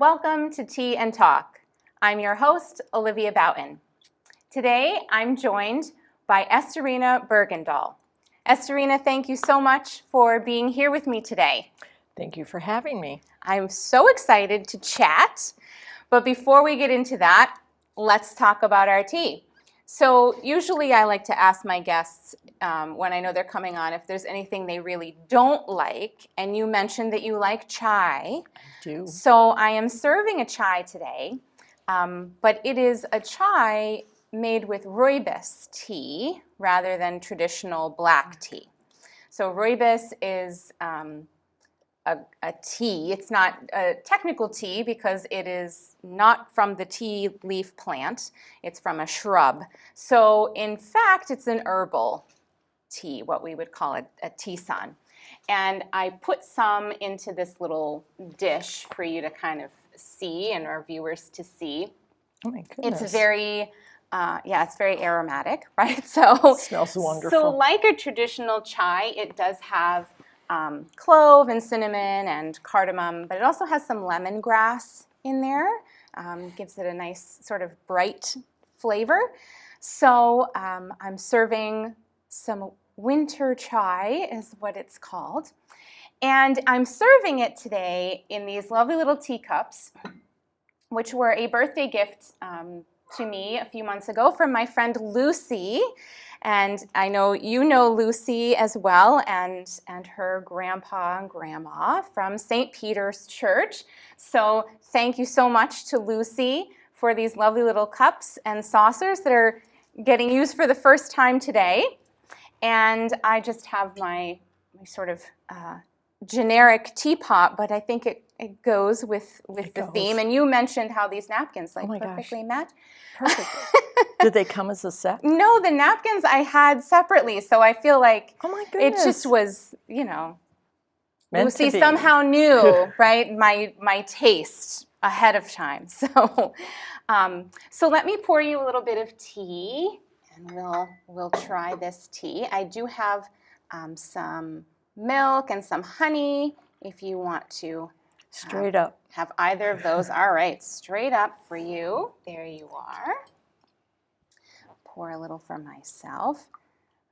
Welcome to Tea and Talk. I'm your host, Olivia Boughton. Today, I'm joined by Esterina Bergendahl. Esterina, thank you so much for being here with me today. Thank you for having me. I'm so excited to chat, but before we get into that, let's talk about our tea. So usually I like to ask my guests when I know they're coming on if there's anything they really don't like, and you mentioned that you like chai. I do. So I am serving a chai today, but it is a chai made with rooibos tea rather than traditional black tea. So rooibos is a tea. It's not a technical tea because it is not from the tea leaf plant. It's from a shrub. So in fact, it's an herbal tea, what we would call a tisane. And I put some into this little dish for you to kind of see and our viewers to see. Oh my goodness. It's very, it's very aromatic, right? So it smells wonderful. So like a traditional chai, it does have clove and cinnamon and cardamom, but it also has some lemongrass in there. Gives it a nice sort of bright flavor. So I'm serving some winter chai is what it's called. And I'm serving it today in these lovely little teacups, which were a birthday gift to me a few months ago from my friend Lucy. And I know you know Lucy as well, and her grandpa and grandma from St. Peter's Church. So thank you so much to Lucy for these lovely little cups and saucers that are getting used for the first time today. And I just have my sort of generic teapot, but I think it goes with the theme. And you mentioned how these napkins perfectly match. Perfect. Did they come as a set? No, the napkins I had separately, so I feel like it just was, Meant Lucy to be. somehow knew, right, my taste ahead of time. So, so let me pour you a little bit of tea, and we'll try this tea. I do have some milk and some honey if you want to. Straight up. Have either of those. All right, straight up for you. There you are. Pour a little for myself.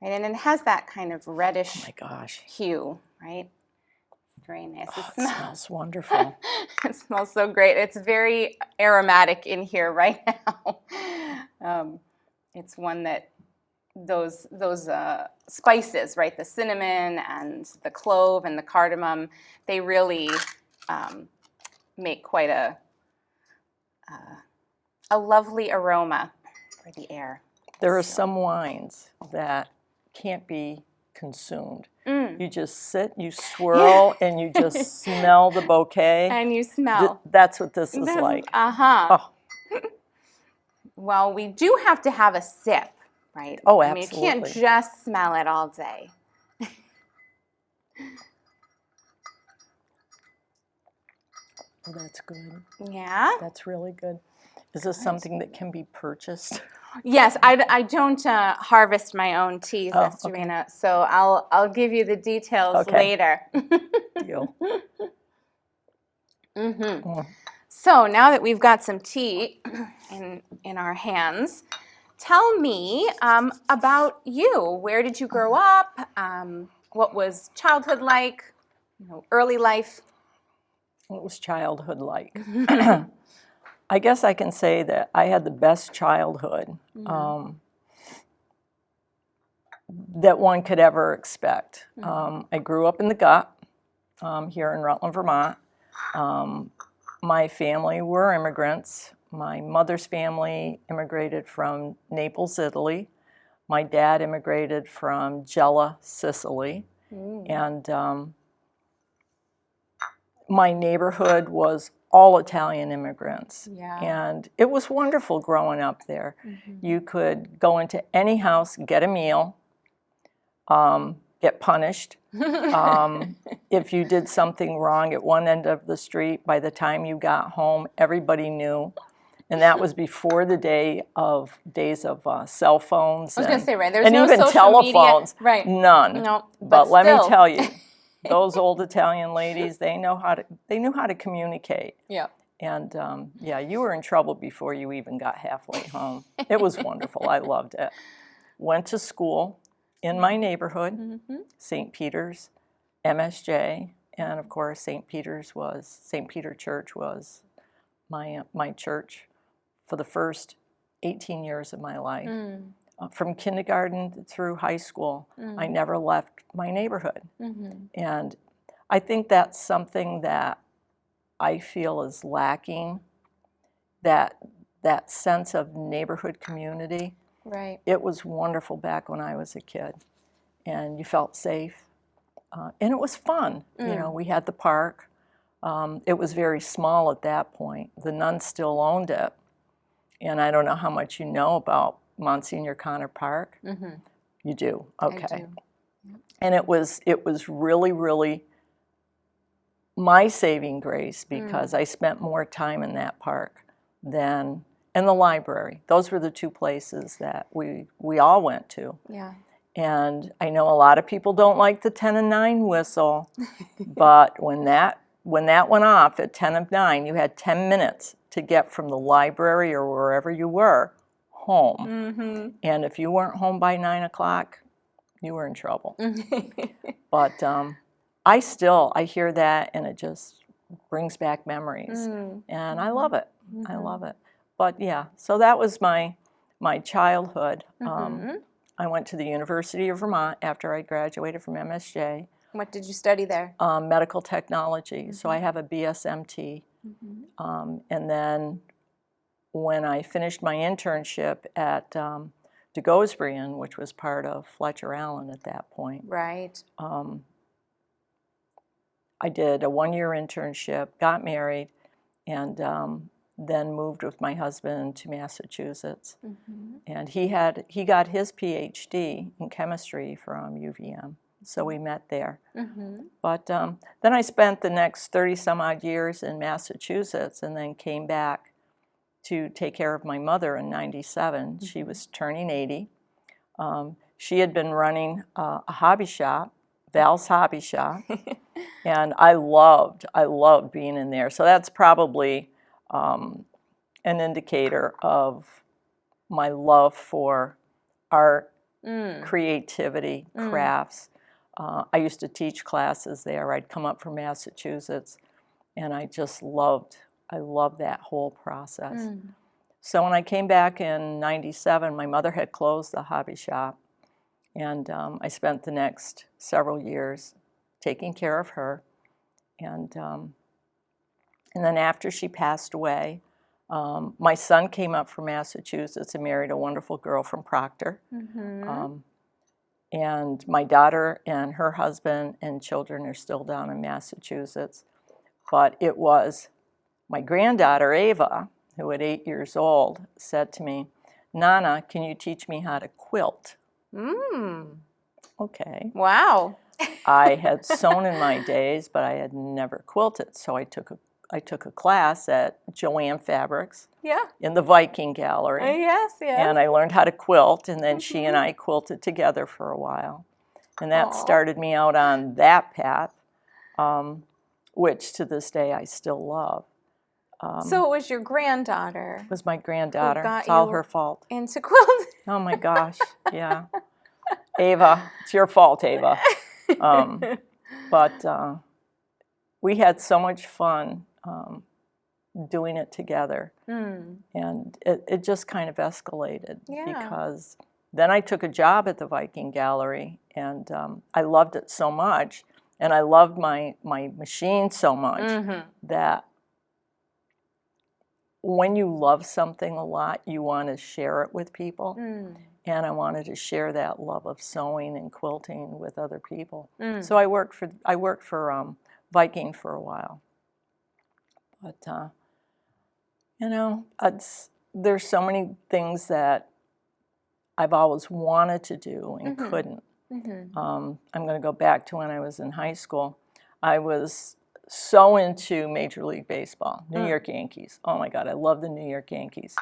Right, and it has that kind of reddish hue, right? It's very nice. It smells wonderful. It smells so great. It's very aromatic in here right now. It's one that those spices, right? The cinnamon and the clove and the cardamom, they really make quite a lovely aroma for the air. There are some wines that can't be consumed. You just sit, you swirl, and you just smell the bouquet. And you smell. That's what this is like. Oh. Well, we do have to have a sip, right? Oh, absolutely. I mean, you can't just smell it all day. Oh, that's good. Yeah? That's really good. Is this something that can be purchased? Yes, I don't harvest my own teas, Esterina, so I'll give you the details later. Deal. So now that we've got some tea in our hands, tell me about you. Where did you grow up? What was childhood like? Early life? What was childhood like? I guess I can say that I had the best childhood that one could ever expect. I grew up in the Gut here in Rutland, Vermont. My family were immigrants. My mother's family immigrated from Naples, Italy. My dad immigrated from Gela, Sicily. And my neighborhood was all Italian immigrants. Yeah. And it was wonderful growing up there. You could go into any house, get a meal, get punished. If you did something wrong at one end of the street, by the time you got home, everybody knew. And that was before the days of cell phones. I was going to say, right, there's and no even social telephones. Media. Right. None. No, but let me tell you, those old Italian ladies, they knew how to communicate. Yeah. And yeah, you were in trouble before you even got halfway home. It was wonderful. I loved it. Went to school in my neighborhood, St. Peter's, MSJ, and of course St. Peter Church was my church for the first 18 years of my life. From kindergarten through high school, I never left my neighborhood. And I think that's something that I feel is lacking, that sense of neighborhood community. Right. It was wonderful back when I was a kid, and you felt safe, and it was fun. You know, we had the park. It was very small at that point. The nuns still owned it, and I don't know how much you know about Monsignor Connor Park. You do? Okay. I do. And it was really, really my saving grace, because I spent more time in that park than in the library. Those were the two places that we all went to. Yeah. And I know a lot of people don't like the 10 and 9 whistle, but when that went off at 10 of 9, you had 10 minutes to get from the library or wherever you were home. And if you weren't home by 9 o'clock, you were in trouble. But I hear that, and it just brings back memories, and I love it. I love it. But yeah, so that was my childhood. I went to the University of Vermont after I graduated from MSJ. What did you study there? Medical technology. So I have a BSMT. And then when I finished my internship at de Gosbrian, which was part of Fletcher Allen at that point. Right. I did a 1-year internship, got married, and then moved with my husband to Massachusetts. And he got his PhD in chemistry from UVM, so we met there. But then I spent the next 30-some-odd years in Massachusetts, and then came back to take care of my mother in '97. She was turning 80. She had been running a hobby shop, Val's Hobby Shop, and I loved being in there. So that's probably an indicator of my love for art, creativity, crafts. I used to teach classes there. I'd come up from Massachusetts, and I loved that whole process. So when I came back in '97, my mother had closed the hobby shop, and I spent the next several years taking care of her. And then after she passed away, my son came up from Massachusetts and married a wonderful girl from Proctor. And my daughter and her husband and children are still down in Massachusetts. But it was my granddaughter, Ava, who at 8 years old said to me, "Nana, can you teach me how to quilt?" Okay. Wow. I had sewn in my days, but I had never quilted. So I took a class at Joanne Fabrics in the Viking Gallery. Yes. And I learned how to quilt, and then she and I quilted together for a while. And that started me out on that path, which to this day I still love. So it was your granddaughter. It was my granddaughter. Got It's all you her fault. into quilting. Oh my gosh, yeah. Ava, it's your fault, Ava. But we had so much fun doing it together. And it just kind of escalated because then I took a job at the Viking Gallery, and I loved it so much, and I loved my machine so much that when you love something a lot, you want to share it with people. And I wanted to share that love of sewing and quilting with other people. So I worked for Viking for a while. But you know, there's so many things that I've always wanted to do and couldn't. I'm going to go back to when I was in high school. I was so into Major League Baseball, New York Yankees. Oh my God, I love the New York Yankees.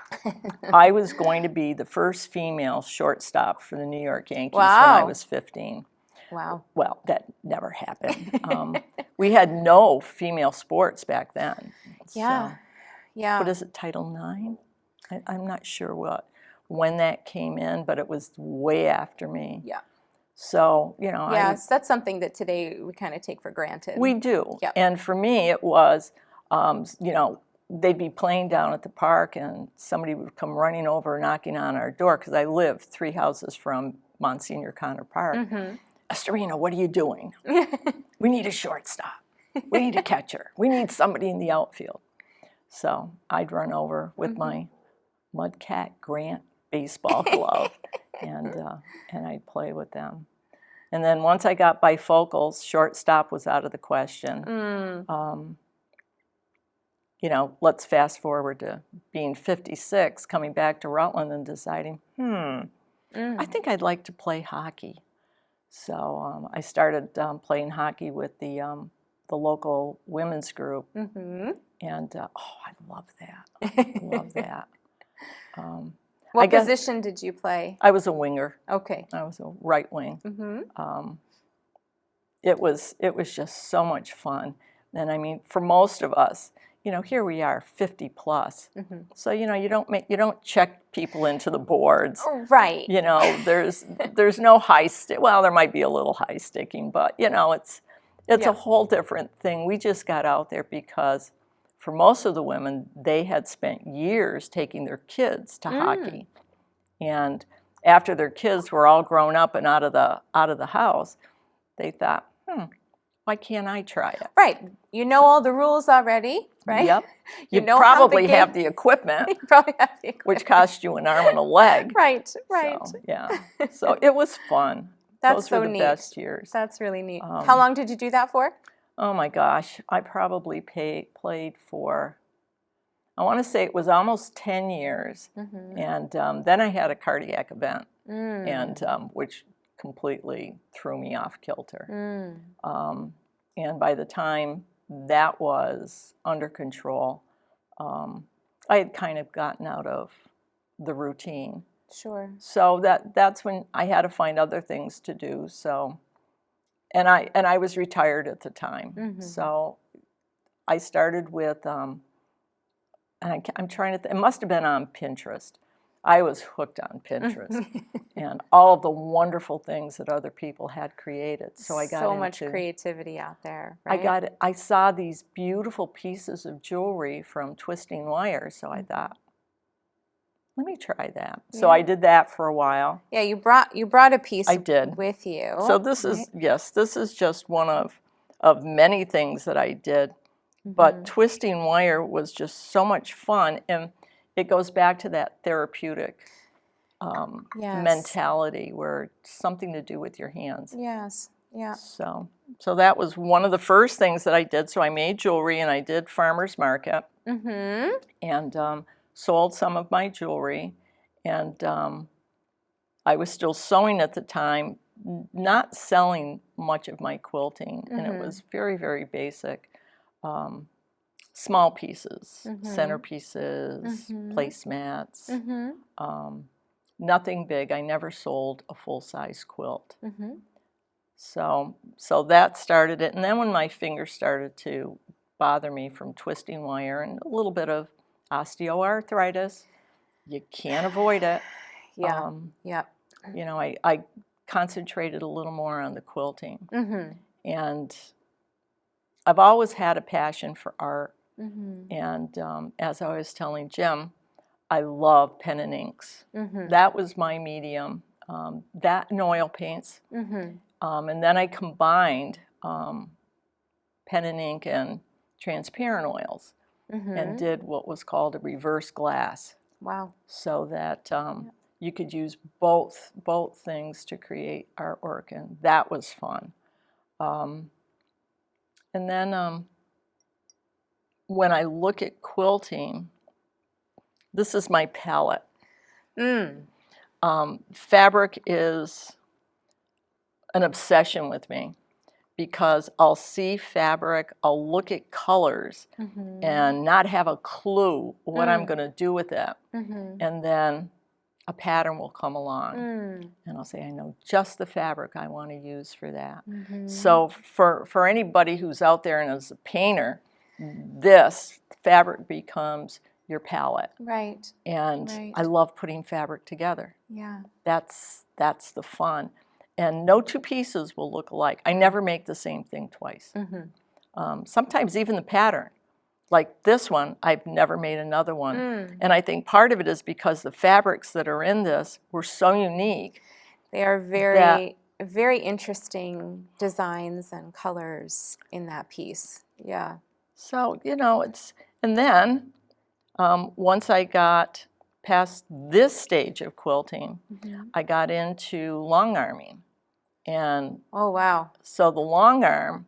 I was going to be the first female shortstop for the New York Yankees when I was 15. Wow. Well, that never happened. We had no female sports back then. Yeah. Yeah. what is it, Title IX? I'm not sure when that came in, but it was way after me. Yeah. So, you know, Yes, that's something that today we kind of take for granted. we do. Yep. And for me, it was, you know, they'd be playing down at the park and somebody would come running over, knocking on our door, because I lived 3 houses from Monsignor Connor Park. Esterina, what are you doing? We need a shortstop. We need a catcher. We need somebody in the outfield. So I'd run over with my Mudcat Grant baseball glove, and I'd play with them. And then once I got bifocals, shortstop was out of the question. You know, let's fast forward to being 56, coming back to Rutland and deciding, I think I'd like to play hockey. So I started playing hockey with the local women's group, and I love that. I love that. What position did you play? I was a winger. Okay. I was a right wing. It was just so much fun. And I mean, for most of us, you know, here we are, 50 plus. So you know, you don't check people into the boards. Right. You know, there's no high stick. Well, there might be a little high sticking, but you know, it's a whole different thing. We just got out there because for most of the women, they had spent years taking their kids to hockey. And after their kids were all grown up and out of the house, they thought, why can't I try it? Right. You know all the rules already, right? Yep. You know probably have the equipment, You probably have the equipment. which cost you an arm and a leg. Right. So, yeah. So it was fun. That's Those were the neat. best years. That's really neat. How long did you do that for? Oh my gosh, I probably played for, I want to say it was almost 10 years. And then I had a cardiac event, and which completely threw me off kilter. And by the time that was under control, I had kind of gotten out of the routine. Sure. So that's when I had to find other things to do. So, and I was retired at the time. So I started with, and I'm trying to, it must have been on Pinterest. I was hooked on Pinterest and all of the wonderful things that other people had created. So I got so much creativity out there, right? I saw these beautiful pieces of jewelry from twisting wire. So I thought, let me try that. Yeah. So I did that for a while. Yeah, you brought a piece I did. with you. So this is, yes, this is just one of many things that I did. But twisting wire was just so much fun, and it goes back to that therapeutic mentality where it's something to do with your hands. Yes, yeah. So that was one of the first things that I did. So I made jewelry, and I did farmers market, and sold some of my jewelry, and I was still sewing at the time, not selling much of my quilting, and it was very, very basic. Small pieces, centerpieces, placemats, nothing big. I never sold a full-size quilt. So that started it. And then when my fingers started to bother me from twisting wire and a little bit of osteoarthritis, you can't avoid it. Yeah, You know, I concentrated a little more on the quilting. And I've always had a passion for art. And as I was telling Jim, I love pen and inks. That was my medium. That and oil paints. And then I combined pen and ink and transparent oils and did what was called a reverse glass. Wow. So that you could use both things to create artwork, and that was fun. And then when I look at quilting, this is my palette. Fabric is an obsession with me because I'll see fabric, I'll look at colors and not have a clue what I'm going to do with it. And then a pattern will come along and I'll say, I know just the fabric I want to use for that. So for anybody who's out there and is a painter, this fabric becomes your palette. Right. And Right. I love putting fabric together. Yeah. That's the fun. And no two pieces will look alike. I never make the same thing twice. Sometimes even the pattern. Like this one, I've never made another one. And I think part of it is because the fabrics that are in this were so unique. They are very, very interesting designs and colors in that piece. Yeah. So, you know, and then once I got past this stage of quilting, I got into long arming. And oh, wow. So the long arm,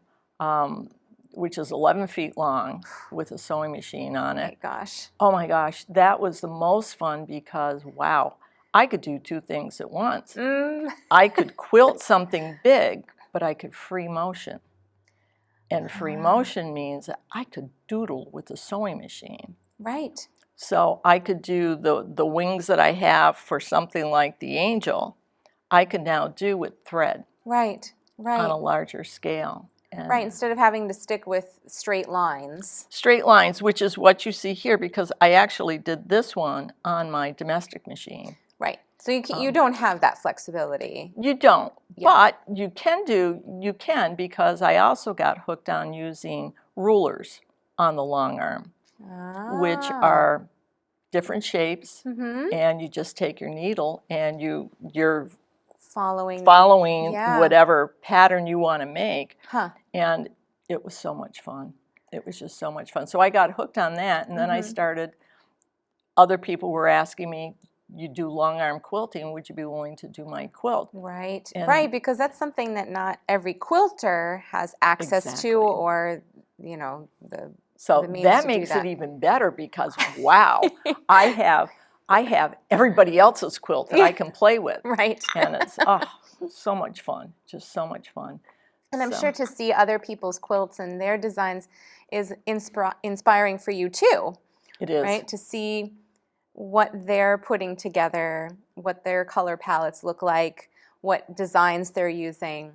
which is 11 feet long with a sewing machine on it. Gosh. Oh my gosh, that was the most fun because, wow, I could do two things at once. I could quilt something big, but I could free motion. And free motion means that I could doodle with the sewing machine. Right. So I could do the wings that I have for something like the angel, I could now do with thread. Right. Right. On a larger scale. And right, instead of having to stick with straight lines. Straight lines, which is what you see here, because I actually did this one on my domestic machine. Right. So you don't have that flexibility. You don't. Yeah. But you can because I also got hooked on using rulers on the long arm, which are different shapes, and you just take your needle and you're following whatever pattern you want to make. And it was so much fun. It was just so much fun. So I got hooked on that, and then I started, other people were asking me, you do long arm quilting, would you be willing to do my quilt? Right, right, because that's something that not every quilter has access to, or, you know, the means that to makes do that. it even better because, wow, I have everybody else's quilt that I can play with. Right. And it's so much fun, just so much fun. And I'm sure to see other people's quilts and their designs is inspiring for you too. It is. Right? To see what they're putting together, what their color palettes look like, what designs they're using.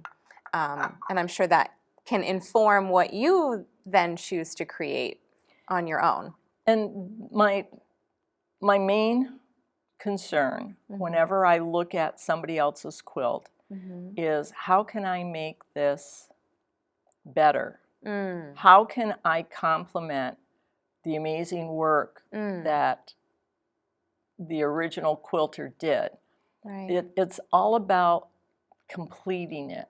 And I'm sure that can inform what you then choose to create on your own. And my main concern whenever I look at somebody else's quilt is, how can I make this better? How can I complement the amazing work that the original quilter did? Right. It's all about completing it.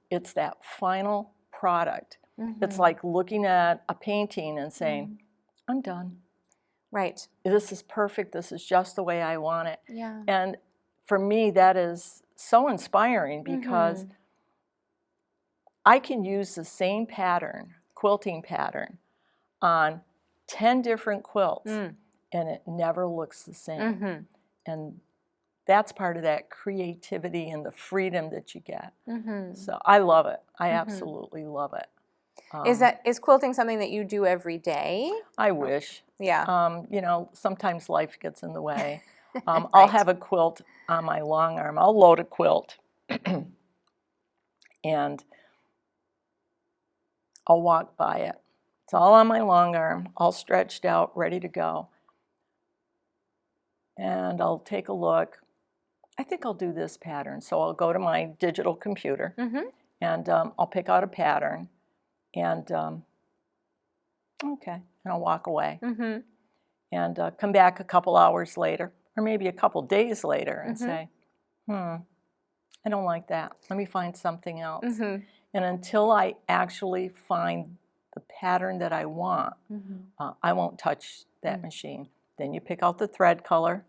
It's that final product. It's like looking at a painting and saying, I'm done. Right. This is perfect. This is just the way I want it. Yeah. And for me, that is so inspiring because I can use the same pattern, quilting pattern, on 10 different quilts, and it never looks the same. And that's part of that creativity and the freedom that you get. So I love it. I absolutely love it. Is quilting something that you do every day? I wish. Yeah. You know, sometimes life gets in the way. Right. I'll have a quilt on my long arm. I'll load a quilt and I'll walk by it. It's all on my long arm, all stretched out, ready to go. And I'll take a look. I think I'll do this pattern. So I'll go to my digital computer and I'll pick out a pattern and okay, and I'll walk away and come back a couple hours later or maybe a couple days later and say, I don't like that. Let me find something else. And until I actually find the pattern that I want, I won't touch that machine. Then you pick out the thread color,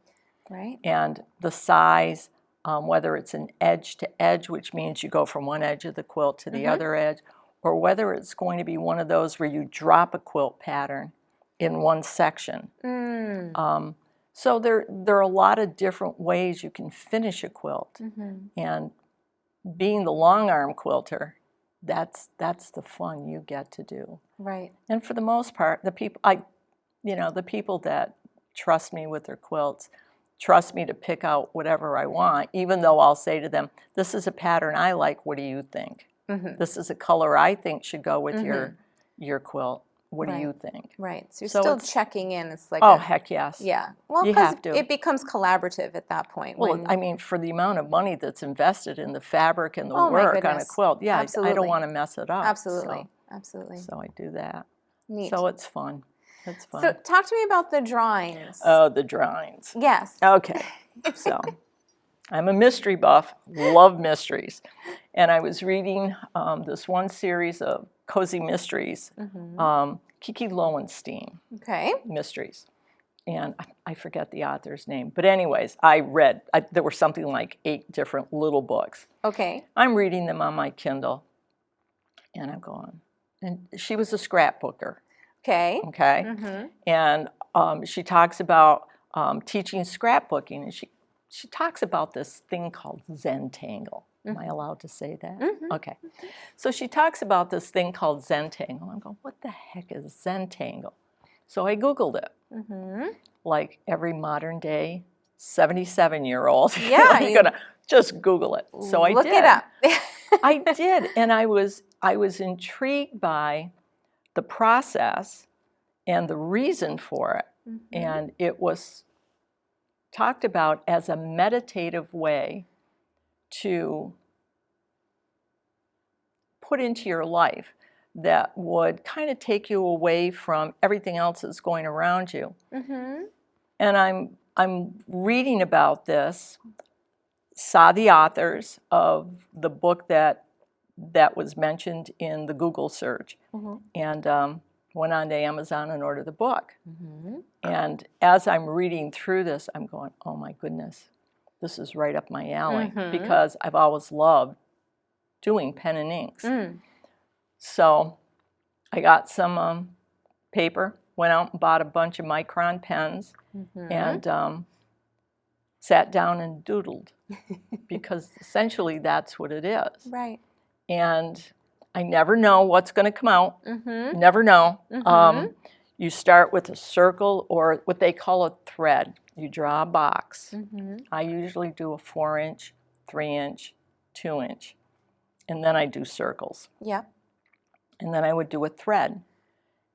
right, and the size, whether it's an edge to edge, which means you go from one edge of the quilt to the other edge, or whether it's going to be one of those where you drop a quilt pattern in one section. So there are a lot of different ways you can finish a quilt. And being the long arm quilter, that's the fun you get to do. Right. And for the most part, the people that trust me with their quilts trust me to pick out whatever I want, even though I'll say to them, this is a pattern I like, what do you think? This is a color I think should go with your quilt. What do Right. you think? Right. So you're So still it's- checking in. It's like Oh, heck yes. yeah. Well, You because have to. it becomes collaborative at that point. Well, when, I mean, for the amount of money that's invested in the fabric and the oh my work on a goodness. quilt, yeah, I Absolutely. don't want to mess it up. Absolutely. Absolutely. So I do that. Neat. So it's fun. It's fun. So talk to me about the drawings. Oh, the drawings. Yes. Okay. So I'm a mystery buff, love mysteries. And I was reading this one series of cozy mysteries, Kiki Lowenstein Okay. mysteries. And I forget the author's name. But anyways, there were something like 8 different little books. Okay. I'm reading them on my Kindle. And I'm going. And she was a scrapbooker. Okay. Okay. Mm-hmm. And she talks about teaching scrapbooking. And she talks about this thing called Zentangle. Am I allowed to say that? Mm-hmm. Okay. So she talks about this thing called Zentangle. I'm going, what the heck is Zentangle? So I Googled it. Mm-hmm. Like every modern day 77-year-old. Yeah, You're going to just Google it. So I did. Look it up. I did. And I was intrigued by the process and the reason for it. Mm-hmm. And it was talked about as a meditative way to put into your life that would kind of take you away from everything else that's going around you. Mm-hmm. And I'm reading about this, saw the authors of the book that was mentioned in the Google search, and went on to Amazon and ordered the book. Mm-hmm. And as I'm reading through this, I'm going, oh my goodness, this is right up my alley, because I've always loved doing pen and inks. Mm. So I got some paper, went out and bought a bunch of micron pens, and sat down and doodled, because essentially that's what it is. Right. And I never know what's going to come out. Mm-hmm. Never know. Mm-hmm. You start with a circle or what they call a thread. You draw a box. Mm-hmm. I usually do a 4-inch, 3-inch, 2-inch, and then I do circles. Yeah. And then I would do a thread.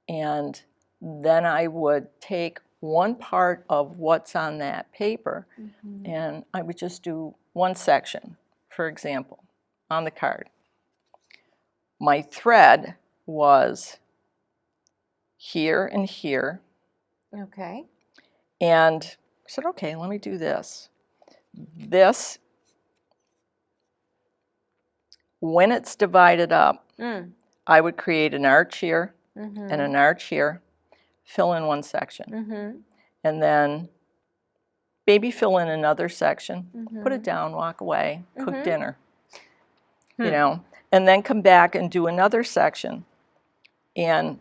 And then I would take one part of what's on that paper, and I would just do one section, for example, on the card. My thread was here and here. Okay. And I said, okay, let me do this. This, when it's divided up, I would create an arch here and an arch here, fill in one section, and then maybe fill in another section, put it down, walk away, cook dinner, you know, and then come back and do another section. And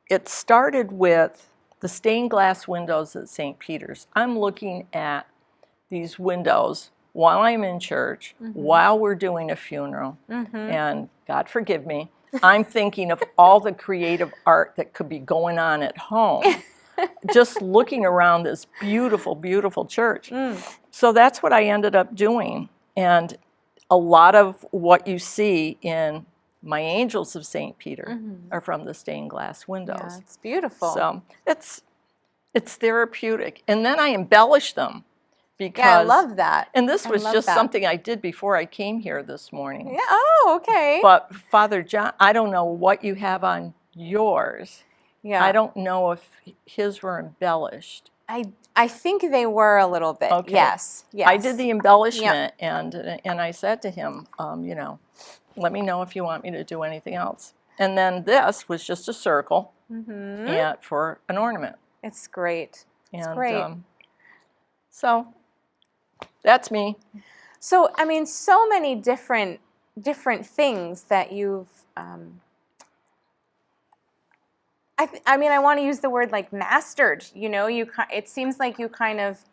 it started with the stained glass windows at St. Peter's. I'm looking at these windows while I'm in church, while we're doing a funeral, and God forgive me, I'm thinking of all the creative art that could be going on at home, just looking around this beautiful, beautiful church. So that's what I ended up doing. And a lot of what you see in my Angels of St. Peter are from the stained glass windows. Yeah, it's beautiful. So it's therapeutic. And then I embellish them. Because, yeah, I love that. And this I was love just that. something I did before I came here this morning. Yeah. Oh, okay. But Father John, I don't know what you have on yours. Yeah. I don't know if his were embellished. I think they were a little bit. Okay. Yes. Yes. I did the embellishment, and I said to him, you know, let me know if you want me to do anything else. And then this was just a circle and for an ornament. It's great. It's And, great. So that's me. So I mean, so many different things that you've. I mean, I want to use the word like mastered. You know, it seems like you kind of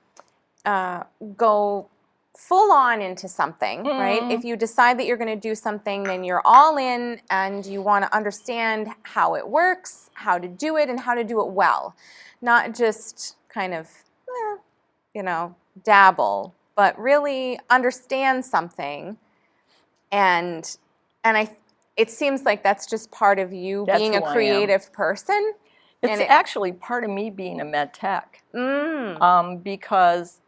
go full on into something, right? If you decide that you're going to do something, then you're all in, and you want to understand how it works, how to do it, and how to do it well, not just kind of, you know, dabble, but really understand something. And it seems like that's just part of you That's being who a I am. creative person. It's actually part of me being a med tech. Because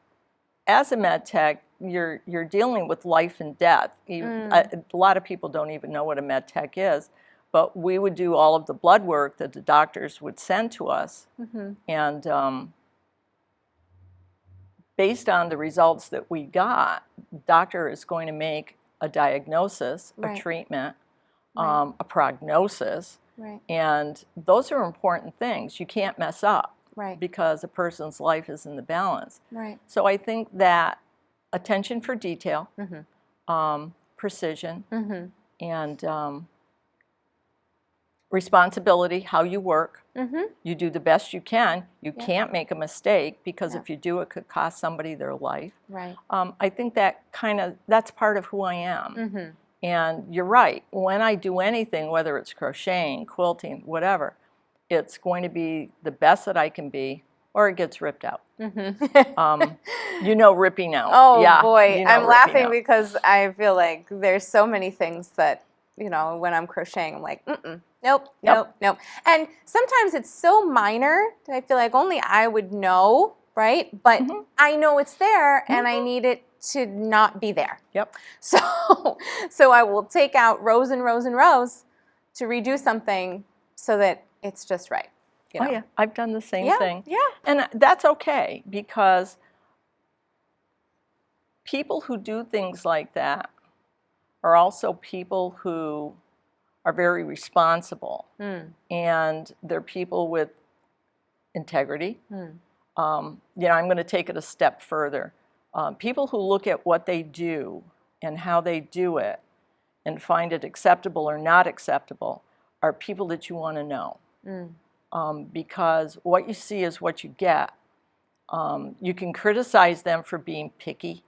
as a med tech, you're dealing with life and death. A lot of people don't even know what a med tech is, but we would do all of the blood work that the doctors would send to us, and based on the results that we got, the doctor is going to make a diagnosis, a treatment, a prognosis, and those are important things. You can't mess up. Because a person's life is in the balance. So I think that attention for detail, precision, and responsibility, how you work. You do the best you can. You can't make a mistake, because if you do, it could cost somebody their life. I think that's part of who I am. And you're right. When I do anything, whether it's crocheting, quilting, whatever, it's going to be the best that I can be, or it gets ripped out. Ripping out. Oh boy, I'm laughing out. because I feel like there's so many things that, when I'm crocheting, I'm like, nope. And sometimes it's so minor that I feel like only I would know, right? But I know it's there, and I need it to not be there. So I will take out rows and rows and rows to redo something so that it's just right. Oh yeah, I've done the same thing. Yeah. And that's okay, because people who do things like that are also people who are very responsible, and they're people with integrity. I'm going to take it a step further. People who look at what they do and how they do it and find it acceptable or not acceptable are people that you want to know. Because what you see is what you get. You can criticize them for being picky,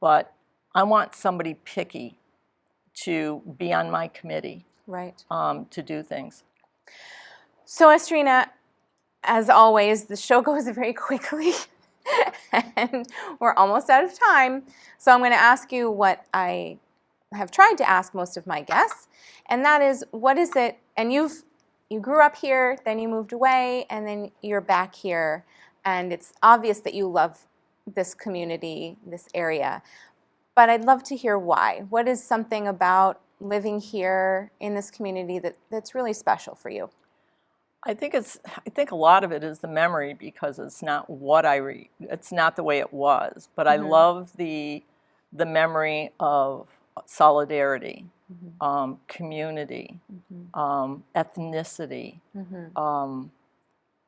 but I want somebody picky to be on my committee, to do things. So Esterina, as always, the show goes very quickly, and we're almost out of time. So I'm going to ask you what I have tried to ask most of my guests, and that is, what is it, and you grew up here, then you moved away, and then you're back here, and it's obvious that you love this community, this area, but I'd love to hear why. What is something about living here in this community that's really special for you? I think a lot of it is the memory, because it's not it's not the way it was, but I love the memory of solidarity, community, ethnicity,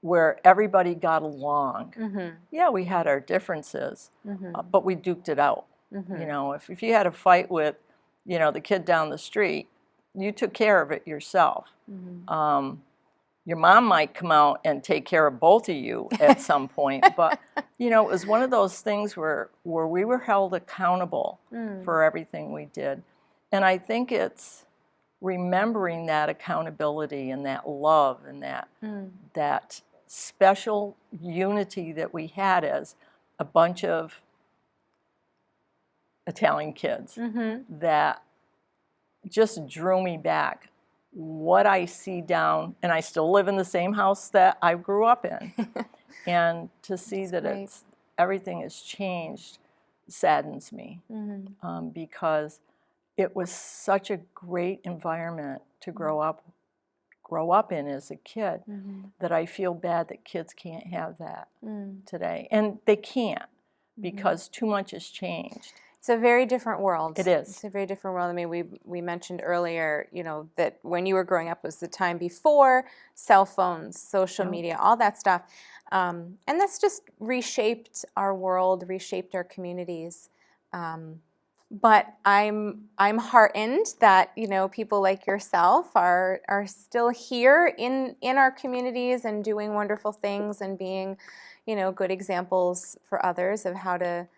where everybody got along. Yeah, we had our differences, but we duked it out. If you had a fight with, the kid down the street, you took care of it yourself. Your mom might come out and take care of both of you at some point, but it was one of those things where we were held accountable for everything we did. And I think it's remembering that accountability and that love and that special unity that we had as a bunch of Italian kids that just drew me back. What I see down, and I still live in the same house that I grew up in, and to see that everything has changed saddens me, because it was such a great environment to grow up in as a kid, that I feel bad that kids can't have that today, and they can't, because too much has changed. It's a very different world. It is. It's a very different world. I mean, we mentioned earlier, that when you were growing up was the time before cell phones, social media, all that stuff. And that's just reshaped our world, reshaped our communities. But I'm heartened that, people like yourself are still here in our communities and doing wonderful things and being, good examples for others of how to,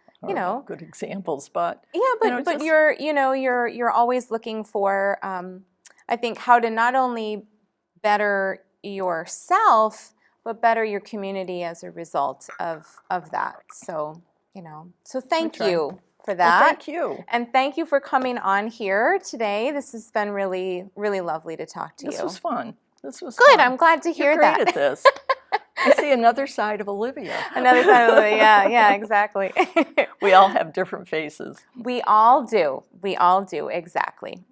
good examples, but but you're always looking for, I think, how to not only better yourself but better your community as a result of that. So so thank you for Well, that. thank you. And thank you for coming on here today. This has been really, really lovely to talk to you. This was fun. This was Good. fun. I'm glad to hear You're great that. at this. I see another side of Olivia. Another time, yeah, exactly. We all have different faces. We all do. We all do, exactly.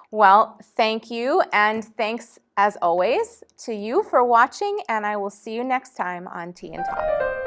Well, thank you, and thanks as always to you for watching, and I will see you next time on Tea and Talk.